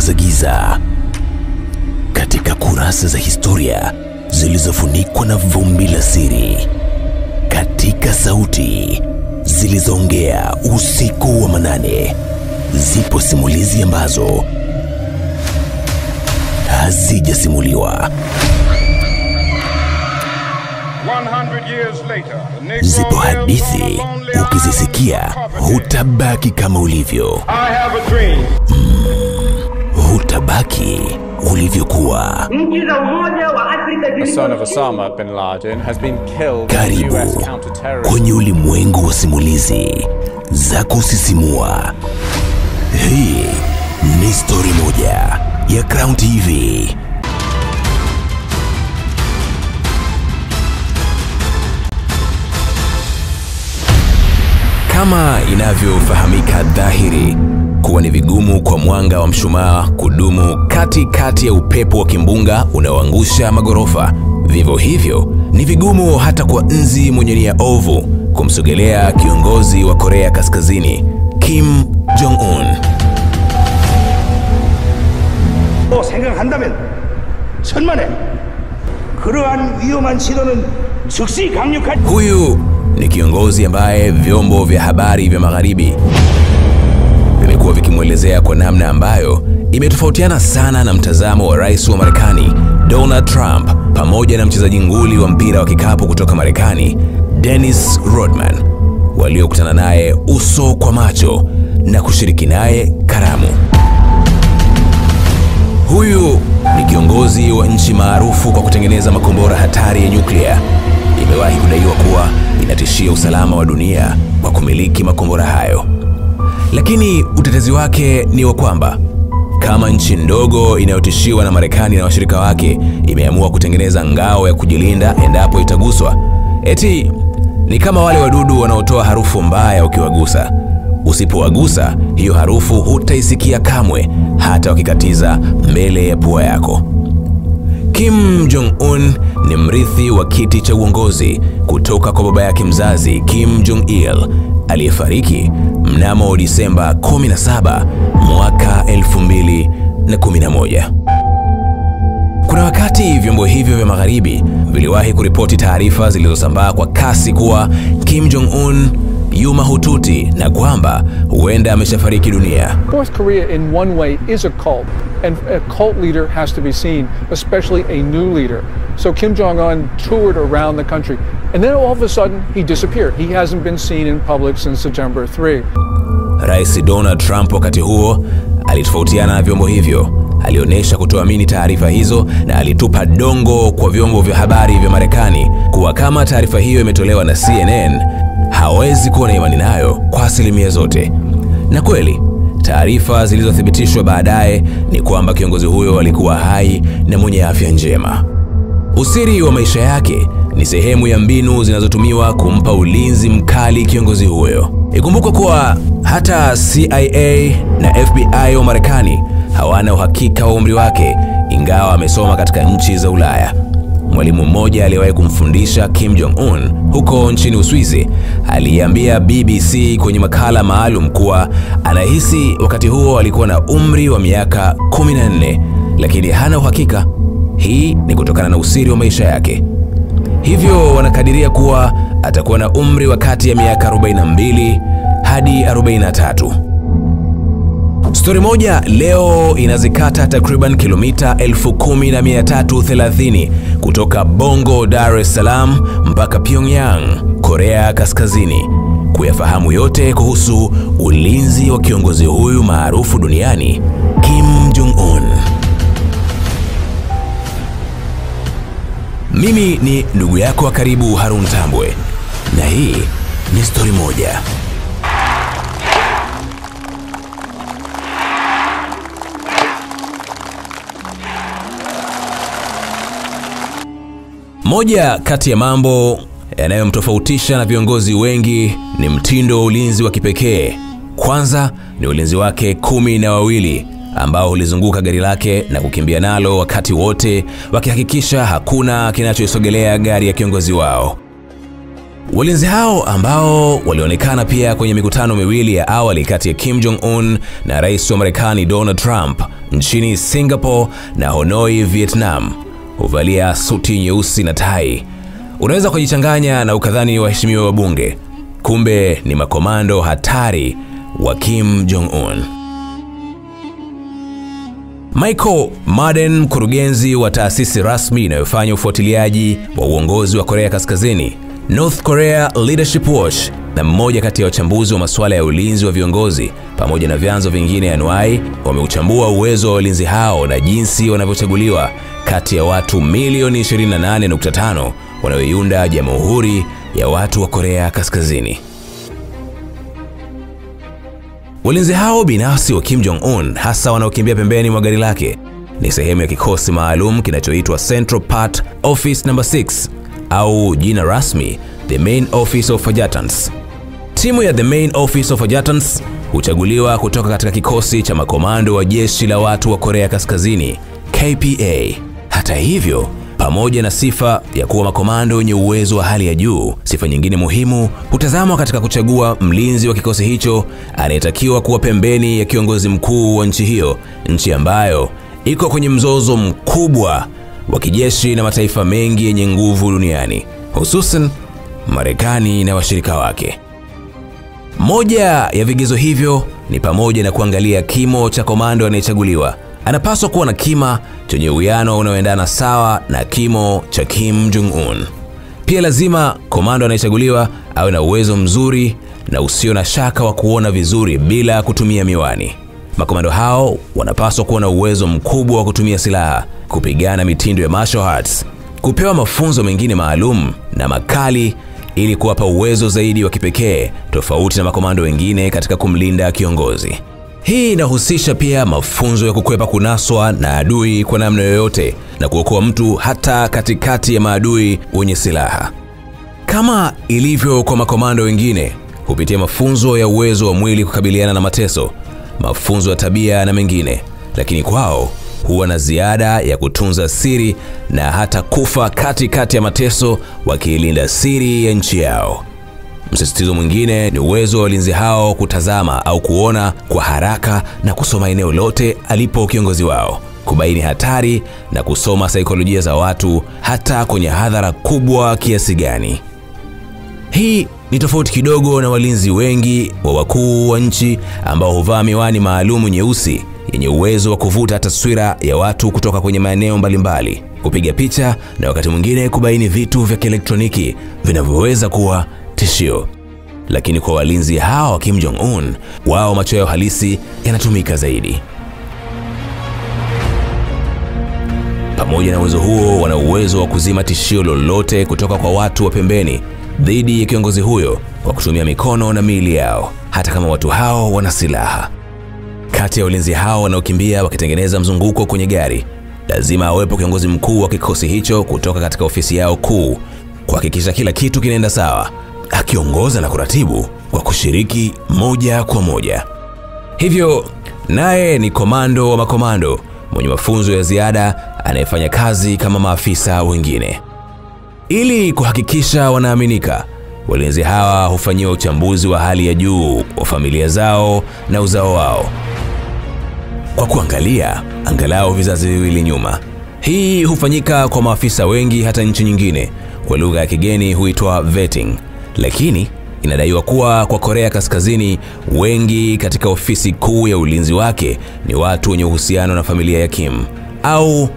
za giza, katika kurasa za historia zilizofunikwa na vumbi la siri, katika sauti zilizoongea usiku wa manane, zipo simulizi ambazo hazijasimuliwa. Zipo hadithi ukizisikia hutabaki kama ulivyo. Hutabaki ulivyokuwa. The son of Osama bin Laden has been killed. Karibu in US counter-terrorism. kwenye ulimwengu wa simulizi za kusisimua. Hii ni story moja ya Crown TV. Kama inavyofahamika dhahiri kuwa ni vigumu kwa mwanga wa mshumaa kudumu kati ya upepo wa kimbunga unaoangusha magorofa, vivyo hivyo ni vigumu hata kwa nzi mwenye nia ovu kumsogelea kiongozi wa Korea Kaskazini, Kim Jong-un. 생각한다면 천만에 그러한 위험한 시도는 즉시 강력한. Huyu ni kiongozi ambaye vyombo vya habari vya magharibi vimekuwa vikimwelezea kwa namna ambayo imetofautiana sana na mtazamo wa rais wa Marekani Donald Trump pamoja na mchezaji nguli wa mpira wa kikapu kutoka Marekani Dennis Rodman, waliokutana naye uso kwa macho na kushiriki naye karamu. Huyu ni kiongozi wa nchi maarufu kwa kutengeneza makombora hatari ya nyuklia. Imewahi kudaiwa kuwa inatishia usalama wa dunia kwa kumiliki makombora hayo. Lakini utetezi wake ni wa kwamba kama nchi ndogo inayotishiwa na Marekani na washirika wake imeamua kutengeneza ngao ya kujilinda endapo itaguswa, eti ni kama wale wadudu wanaotoa harufu mbaya ukiwagusa. Usipowagusa, hiyo harufu hutaisikia kamwe hata wakikatiza mbele ya pua yako. Kim Jong-un ni mrithi wa kiti cha uongozi kutoka kwa baba yake mzazi Kim Jong-il aliyefariki mnamo Disemba 17 mwaka 2011. Kuna wakati vyombo hivyo vya magharibi viliwahi kuripoti taarifa zilizosambaa kwa kasi kuwa Kim Jong-un yu mahututi na kwamba huenda ameshafariki dunia. North Korea in one way is a cult, and a cult leader has to be seen, especially a new leader. So Kim Jong-un toured around the country, and then all of a sudden he disappeared. He hasn't been seen in public since September 3. Rais Donald Trump wakati huo alitofautiana na vyombo hivyo. Alionyesha kutoamini taarifa hizo na alitupa dongo kwa vyombo vya habari vya Marekani kuwa kama taarifa hiyo imetolewa na CNN, hawezi kuwa na imani nayo kwa asilimia zote. Na kweli, taarifa zilizothibitishwa baadaye ni kwamba kiongozi huyo alikuwa hai na mwenye afya njema. Usiri wa maisha yake ni sehemu ya mbinu zinazotumiwa kumpa ulinzi mkali kiongozi huyo. Ikumbukwe kuwa hata CIA na FBI wa Marekani hawana uhakika wa umri wake, ingawa amesoma katika nchi za Ulaya. Mwalimu mmoja aliyewahi kumfundisha Kim Jong-un huko nchini Uswizi aliambia BBC kwenye makala maalum kuwa anahisi wakati huo alikuwa na umri wa miaka 14, lakini hana uhakika. Hii ni kutokana na usiri wa maisha yake. Hivyo wanakadiria kuwa atakuwa na umri wa kati ya miaka 42 hadi 43. Story moja leo inazikata takriban kilomita 10,330 kutoka Bongo, Dar es Salaam mpaka Pyongyang, Korea Kaskazini, kuyafahamu yote kuhusu ulinzi wa kiongozi huyu maarufu duniani, Kim Jong-un. Mimi ni ndugu yako wa karibu Harun Tambwe, na hii ni story moja. Moja kati ya mambo yanayomtofautisha na viongozi wengi ni mtindo wa ulinzi wa kipekee. Kwanza ni ulinzi wake 12 ambao ulizunguka gari lake na kukimbia nalo wakati wote, wakihakikisha hakuna kinachoisogelea gari ya kiongozi wao. Walinzi hao ambao walionekana pia kwenye mikutano miwili ya awali kati ya Kim Jong-un na rais wa Marekani Donald Trump nchini Singapore na Hanoi, Vietnam, huvalia suti nyeusi na tai. Unaweza kujichanganya na ukadhani waheshimiwa wabunge, kumbe ni makomando hatari wa Kim Jong-un. Michael Marden, mkurugenzi wa taasisi rasmi inayofanya ufuatiliaji wa uongozi wa Korea Kaskazini, North Korea Leadership Watch, na mmoja kati ya wachambuzi wa masuala ya ulinzi wa viongozi pamoja na vyanzo vingine anuai, wameuchambua uwezo wa walinzi hao na jinsi wanavyochaguliwa kati ya watu milioni 28.5 wanaoiunda Jamhuri ya Watu wa Korea Kaskazini. Walinzi hao binafsi wa Kim Jong-un, hasa wanaokimbia pembeni mwa gari lake, ni sehemu ya kikosi maalum kinachoitwa Central Part Office No. 6 au jina rasmi The Main Office of Adjutants. Timu ya The Main Office of Adjutants huchaguliwa kutoka katika kikosi cha makomando wa jeshi la watu wa Korea Kaskazini KPA. Hata hivyo, pamoja na sifa ya kuwa makomando wenye uwezo wa hali ya juu, sifa nyingine muhimu hutazamwa katika kuchagua mlinzi wa kikosi hicho anayetakiwa kuwa pembeni ya kiongozi mkuu wa nchi hiyo, nchi ambayo iko kwenye mzozo mkubwa wa kijeshi na mataifa mengi yenye nguvu duniani, hususan Marekani na washirika wake. Moja ya vigezo hivyo ni pamoja na kuangalia kimo cha komando anayechaguliwa. Anapaswa kuwa na kima chenye uwiano unaoendana sawa na kimo cha Kim Jong-un. Pia lazima komando anayechaguliwa awe na uwezo mzuri na usio na shaka wa kuona vizuri bila kutumia miwani. Makomando hao wanapaswa kuwa na uwezo mkubwa wa kutumia silaha, kupigana mitindo ya martial arts, kupewa mafunzo mengine maalum na makali ili kuwapa uwezo zaidi wa kipekee tofauti na makomando wengine katika kumlinda kiongozi. Hii inahusisha pia mafunzo ya kukwepa kunaswa na adui kwa namna yoyote na kuokoa mtu hata katikati ya maadui wenye silaha. Kama ilivyo kwa makomando wengine, hupitia mafunzo ya uwezo wa mwili kukabiliana na mateso, mafunzo ya tabia na mengine, lakini kwao huwa na ziada ya kutunza siri na hata kufa katikati ya mateso wakiilinda siri ya nchi yao. Msisitizo mwingine ni uwezo wa walinzi hao kutazama au kuona kwa haraka na kusoma eneo lote alipo kiongozi wao, kubaini hatari na kusoma saikolojia za watu hata kwenye hadhara kubwa kiasi gani. Hii ni tofauti kidogo na walinzi wengi wa wakuu wa nchi ambao huvaa miwani maalumu nyeusi yenye uwezo wa kuvuta taswira ya watu kutoka kwenye maeneo mbalimbali, kupiga picha na wakati mwingine kubaini vitu vya kielektroniki vinavyoweza kuwa tishio. Lakini kwa walinzi hao wa Kim Jong-un, wao macho yao halisi yanatumika zaidi. Pamoja na uwezo huo, wana uwezo wa kuzima tishio lolote kutoka kwa watu wa pembeni dhidi ya kiongozi huyo kwa kutumia mikono na miili yao, hata kama watu hao wana silaha. Kati ya walinzi hao wanaokimbia wakitengeneza mzunguko kwenye gari, lazima awepo kiongozi mkuu wa kikosi hicho kutoka katika ofisi yao kuu kuhakikisha kila kitu kinaenda sawa, akiongoza na kuratibu kwa kushiriki moja kwa moja. Hivyo naye ni komando wa makomando mwenye mafunzo ya ziada anayefanya kazi kama maafisa wengine. Ili kuhakikisha wanaaminika, walinzi hawa hufanyiwa uchambuzi wa hali ya juu wa familia zao na uzao wao, kwa kuangalia angalau vizazi viwili nyuma. Hii hufanyika kwa maafisa wengi hata nchi nyingine, kwa lugha ya kigeni huitwa vetting, lakini inadaiwa kuwa kwa Korea Kaskazini wengi katika ofisi kuu ya ulinzi wake ni watu wenye uhusiano na familia ya Kim, au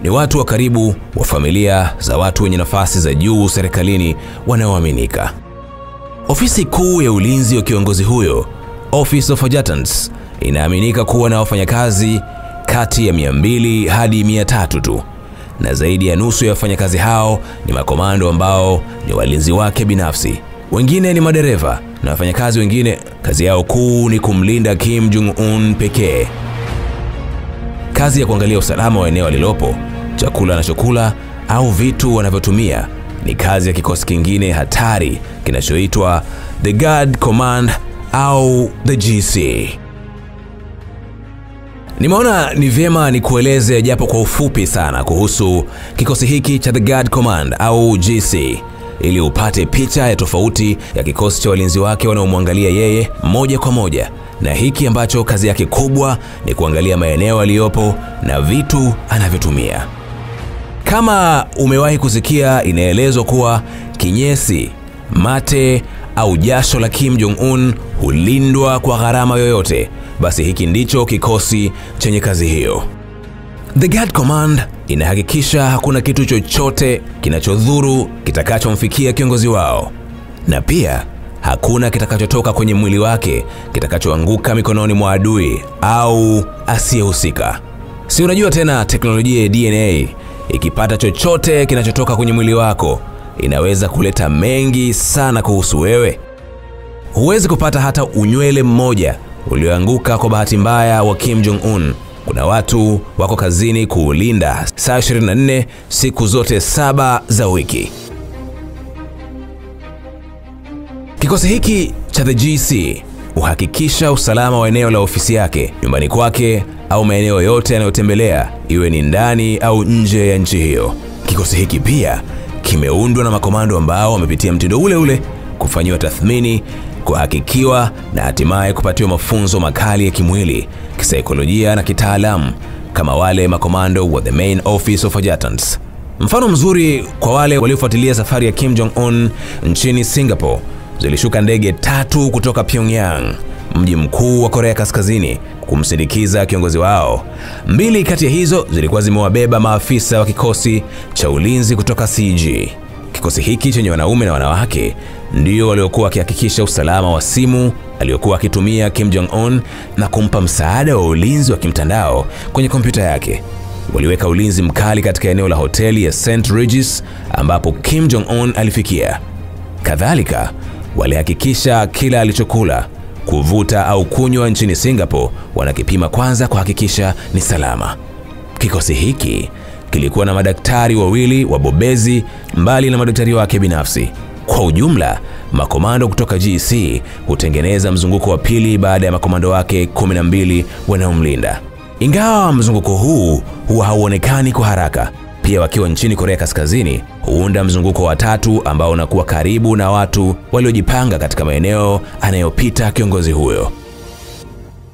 ni watu wa karibu wa familia za watu wenye nafasi za juu serikalini wanaoaminika. Ofisi kuu ya ulinzi wa kiongozi huyo, Office of Adjutants, inaaminika kuwa na wafanyakazi kati ya 200 hadi 300 tu, na zaidi ya nusu ya wafanyakazi hao ni makomando ambao ni walinzi wake binafsi. Wengine ni madereva na wafanyakazi wengine kazi yao kuu ni kumlinda Kim Jong-un pekee. Kazi ya kuangalia usalama wa eneo alilopo, chakula anachokula au vitu wanavyotumia ni kazi ya kikosi kingine hatari kinachoitwa The Guard Command au the GC. Nimeona ni vyema nikueleze japo kwa ufupi sana kuhusu kikosi hiki cha The Guard Command au GC. ili upate picha ya tofauti ya kikosi cha walinzi wake wanaomwangalia yeye moja kwa moja, na hiki ambacho kazi yake kubwa ni kuangalia maeneo aliyopo na vitu anavyotumia. Kama umewahi kusikia, inaelezwa kuwa kinyesi, mate au jasho la Kim Jong-un hulindwa kwa gharama yoyote, basi hiki ndicho kikosi chenye kazi hiyo. The Guard Command inahakikisha hakuna kitu chochote kinachodhuru kitakachomfikia kiongozi wao, na pia hakuna kitakachotoka kwenye mwili wake kitakachoanguka mikononi mwa adui au asiyehusika. Si unajua tena teknolojia ya DNA ikipata chochote kinachotoka kwenye mwili wako inaweza kuleta mengi sana kuhusu wewe. Huwezi kupata hata unywele mmoja ulioanguka kwa bahati mbaya wa Kim Jong-un. Kuna watu wako kazini kuulinda saa 24 siku zote 7 za wiki. Kikosi hiki cha the GC uhakikisha usalama wa eneo la ofisi yake, nyumbani kwake au maeneo yote yanayotembelea, iwe ni ndani au nje ya nchi hiyo. Kikosi hiki pia kimeundwa na makomando ambao wamepitia mtindo ule ule, kufanyiwa tathmini, kuhakikiwa na hatimaye kupatiwa mafunzo makali ya kimwili, kisaikolojia na kitaalamu kama wale makomando wa the Main Office of Adjutants. Mfano mzuri kwa wale waliofuatilia safari ya Kim Jong-un nchini Singapore, zilishuka ndege 3 kutoka Pyongyang, mji mkuu wa Korea Kaskazini, kumsindikiza kiongozi wao. 2 kati ya hizo zilikuwa zimewabeba maafisa wa kikosi cha ulinzi kutoka CG. Kikosi hiki chenye wanaume na wanawake ndio waliokuwa wakihakikisha usalama wa simu aliyokuwa akitumia Kim Jong-un na kumpa msaada wa ulinzi wa kimtandao kwenye kompyuta yake. Waliweka ulinzi mkali katika eneo la hoteli ya St. Regis ambapo Kim Jong-un alifikia. Kadhalika, walihakikisha kila alichokula, kuvuta au kunywa nchini Singapore wanakipima kwanza kuhakikisha ni salama. Kikosi hiki kilikuwa na madaktari 2 wabobezi mbali na madaktari wake binafsi. Kwa ujumla, makomando kutoka GC hutengeneza mzunguko wa pili baada ya makomando wake 12 wanaomlinda. Ingawa mzunguko huu huwa hauonekani kwa haraka, pia wakiwa nchini Korea Kaskazini huunda mzunguko wa 3 ambao unakuwa karibu na watu waliojipanga katika maeneo anayopita kiongozi huyo.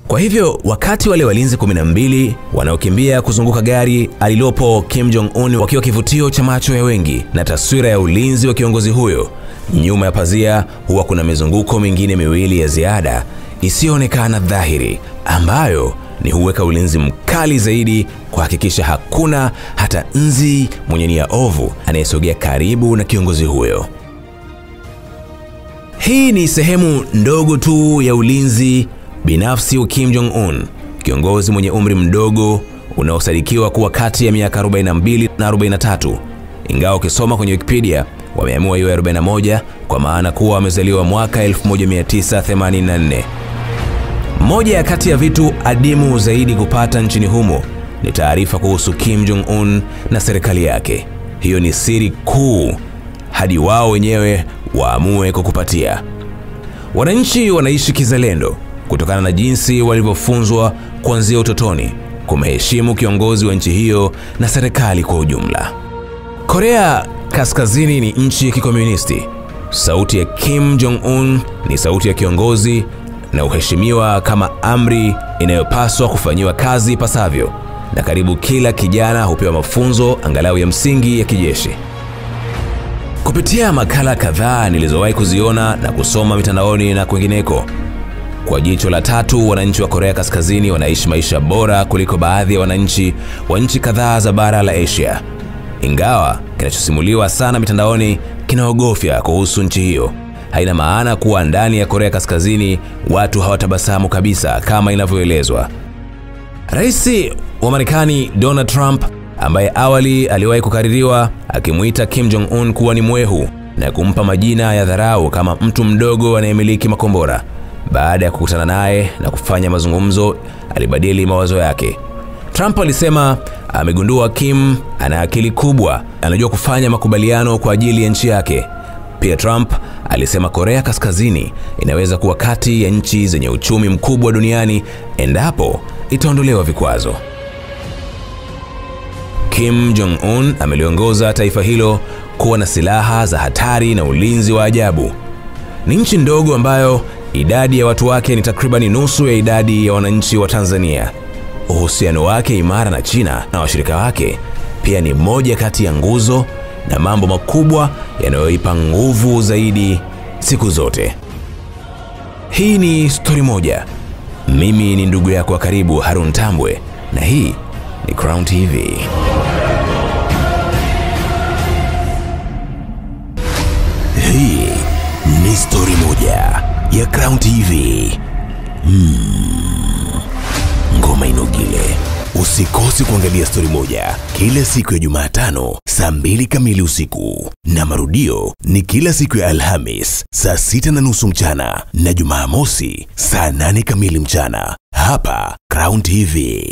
Kwa hivyo, wakati wale walinzi 12 wanaokimbia kuzunguka gari alilopo Kim Jong-un wakiwa kivutio cha macho ya wengi na taswira ya ulinzi wa kiongozi huyo, nyuma ya pazia huwa kuna mizunguko mingine 2 ya ziada isiyoonekana dhahiri, ambayo ni huweka ulinzi mkali zaidi kuhakikisha hakuna hata nzi mwenye nia ovu anayesogea karibu na kiongozi huyo. Hii ni sehemu ndogo tu ya ulinzi binafsi wa Kim Jong-un, kiongozi mwenye umri mdogo unaosadikiwa kuwa kati ya miaka 42 na 43. Ingawa ukisoma kwenye Wikipedia wameamua iwe 41 kwa maana kuwa amezaliwa mwaka 1984. Moja ya kati ya vitu adimu zaidi kupata nchini humo ni taarifa kuhusu Kim Jong-un na serikali yake. Hiyo ni siri kuu hadi wao wenyewe waamue kukupatia. Wananchi wanaishi kizalendo kutokana na jinsi walivyofunzwa kuanzia utotoni kumheshimu kiongozi wa nchi hiyo na serikali kwa ujumla. Korea Kaskazini ni nchi ya kikomunisti. Sauti ya Kim Jong-un ni sauti ya kiongozi na uheshimiwa kama amri inayopaswa kufanyiwa kazi pasavyo, na karibu kila kijana hupewa mafunzo angalau ya msingi ya kijeshi. Kupitia makala kadhaa nilizowahi kuziona na kusoma mitandaoni na kwingineko, kwa jicho la 3, wananchi wa Korea Kaskazini wanaishi maisha bora kuliko baadhi ya wananchi wa nchi kadhaa za bara la Asia. Ingawa kinachosimuliwa sana mitandaoni kinaogofya kuhusu nchi hiyo, haina maana kuwa ndani ya Korea Kaskazini watu hawatabasamu kabisa kama inavyoelezwa. Rais wa Marekani Donald Trump, ambaye awali aliwahi kukaririwa akimuita Kim Jong-un kuwa ni mwehu na kumpa majina ya dharau kama mtu mdogo anayemiliki makombora, baada ya kukutana naye na kufanya mazungumzo alibadili mawazo yake. Trump alisema amegundua Kim ana akili kubwa, anajua kufanya makubaliano kwa ajili ya nchi yake. Pia Trump alisema Korea Kaskazini inaweza kuwa kati ya nchi zenye uchumi mkubwa duniani endapo itaondolewa vikwazo. Kim Jong-un ameliongoza taifa hilo kuwa na silaha za hatari na ulinzi wa ajabu. Ni nchi ndogo ambayo idadi ya watu wake ni takribani nusu ya idadi ya wananchi wa Tanzania. Uhusiano wake imara na China na washirika wake pia ni moja kati ya nguzo na mambo makubwa yanayoipa nguvu zaidi siku zote. Hii ni Story Moja. Mimi ni ndugu yako wa karibu Harun Tambwe, na hii ni Crown TV. Hii ni Story Moja ya Crown TV. Ngoma inogile. Usikose kuangalia Story Moja kila siku ya Jumatano saa 2 kamili usiku, na marudio ni kila siku ya Alhamis saa 6:30 mchana na Jumamosi saa 8 kamili mchana hapa Crown TV.